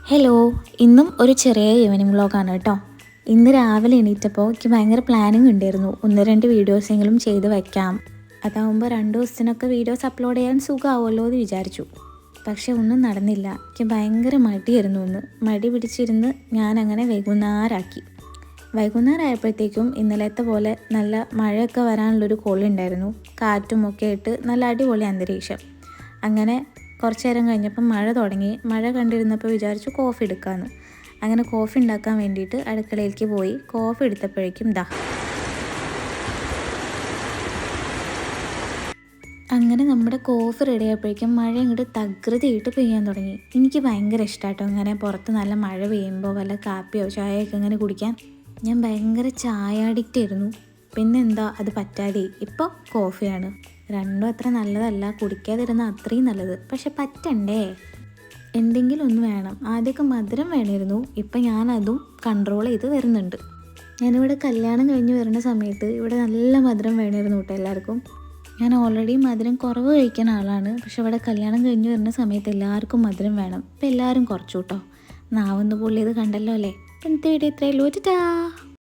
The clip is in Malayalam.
ഹലോ, ഇന്നും ഒരു ചെറിയ ഈവനിങ് വ്ളോഗാണ് കേട്ടോ. ഇന്ന് രാവിലെ എണീറ്റപ്പോൾ എനിക്ക് ഭയങ്കര പ്ലാനിങ് ഉണ്ടായിരുന്നു. 1-2 വീഡിയോസെങ്കിലും ചെയ്ത് വയ്ക്കാം, അതാവുമ്പോൾ 2 ദിവസത്തിനൊക്കെ വീഡിയോസ് അപ്ലോഡ് ചെയ്യാൻ സുഖമാവുമല്ലോ എന്ന് വിചാരിച്ചു. പക്ഷെ ഒന്നും നടന്നില്ല. എനിക്ക് ഭയങ്കര മടിയായിരുന്നു. മടി പിടിച്ചിരുന്ന് ഞാനങ്ങനെ വൈകുന്നേരം ആയപ്പോഴത്തേക്കും ഇന്നലത്തെ പോലെ നല്ല മഴയൊക്കെ വരാനുള്ളൊരു കോളുണ്ടായിരുന്നു. കാറ്റും ഒക്കെ ഇട്ട് നല്ല അടിപൊളി അന്തരീക്ഷം. അങ്ങനെ കുറച്ച് നേരം കഴിഞ്ഞപ്പം മഴ തുടങ്ങി. മഴ കണ്ടിരുന്നപ്പോൾ വിചാരിച്ചു കോഫി എടുക്കാമെന്ന്. അങ്ങനെ കോഫി ഉണ്ടാക്കാൻ വേണ്ടിയിട്ട് അടുക്കളയിലേക്ക് പോയി. കോഫി എടുത്തപ്പോഴേക്കും അങ്ങനെ നമ്മുടെ കോഫി റെഡി ആയപ്പോഴേക്കും മഴ ഇങ്ങോട്ട് തകൃതിയിട്ട് പെയ്യാൻ തുടങ്ങി. എനിക്ക് ഭയങ്കര ഇഷ്ടമാട്ടോ അങ്ങനെ പുറത്ത് നല്ല മഴ പെയ്യുമ്പോൾ വല്ല കാപ്പിയോ ചായയൊക്കെ അങ്ങനെ കുടിക്കാൻ. ഞാൻ ഭയങ്കര ചായ അഡിക്റ്റ് ആയിരുന്നു. പിന്നെന്താ അത് പറ്റാതെ ഇപ്പോൾ കോഫിയാണ്. രണ്ടും അത്ര നല്ലതല്ല, കുടിക്കാതിരുന്ന അത്രയും നല്ലത്. പക്ഷെ പറ്റണ്ടേ, എന്തെങ്കിലും ഒന്ന് വേണം. ആദ്യമൊക്കെ മധുരം വേണമായിരുന്നു, ഇപ്പം ഞാനതും കൺട്രോൾ ചെയ്ത് വരുന്നുണ്ട്. ഞാനിവിടെ കല്യാണം കഴിഞ്ഞ് വരുന്ന സമയത്ത് ഇവിടെ നല്ല മധുരം വേണമായിരുന്നു കേട്ടോ എല്ലാവർക്കും. ഞാൻ ഓൾറെഡി മധുരം കുറവ് കഴിക്കുന്ന ആളാണ്. പക്ഷെ ഇവിടെ കല്യാണം കഴിഞ്ഞ് വരുന്ന സമയത്ത് എല്ലാവർക്കും മധുരം വേണം. ഇപ്പം എല്ലാവരും കുറച്ചു കേട്ടോ. നാവൊന്ന് പൊള്ളിയത് കണ്ടല്ലോ അല്ലേ. ഇന്നത്തെ വീഡിയോ ഇത്രയേ ഉള്ളൂ. ടാ.